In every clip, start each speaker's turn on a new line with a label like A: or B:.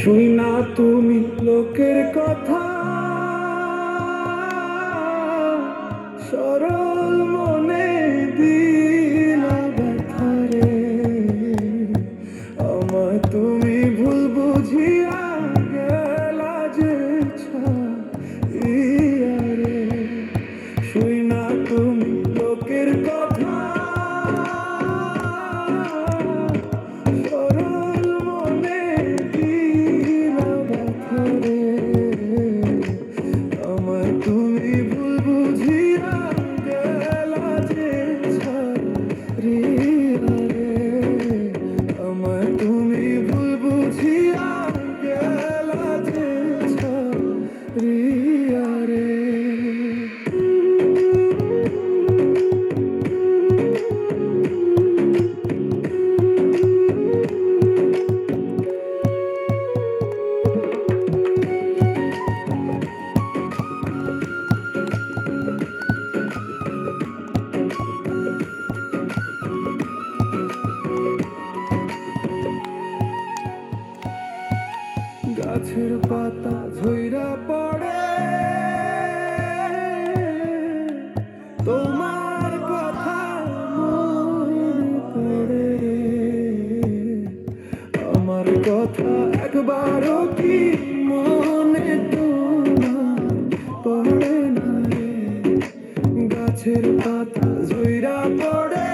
A: শুই না তুমি লোকের কথা, সরল মনে দিলা ব্যথা রে। আমায় তুমি ভুল বুঝিয়া গেলা যে ছাইয়া রে। শুই না তুমি লোকের কথা, সরল মনে দিলা ব্যথা রে। আমায় তুমি ভুল বুঝিয়া গেলা যে ছাইয়া রে। আমায় তুমি ভুল বুঝিয়া গেলা যে ছাইয়া রে। গাছের পাতা ঝইরা পড়ে, তোমার কথা মনে পড়ে। আমার কথা একবারও কি মনে তোমার পড়ে না রে। গাছের পাতা ঝইরা পড়ে,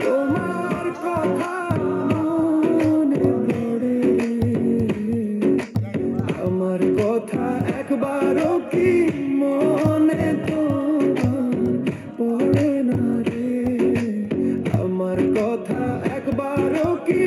A: তোমার কথা মনে পড়ে। আমার কথা একবারও কি মনে তোমার পড়ে না রে। আমার কথা একবারও কি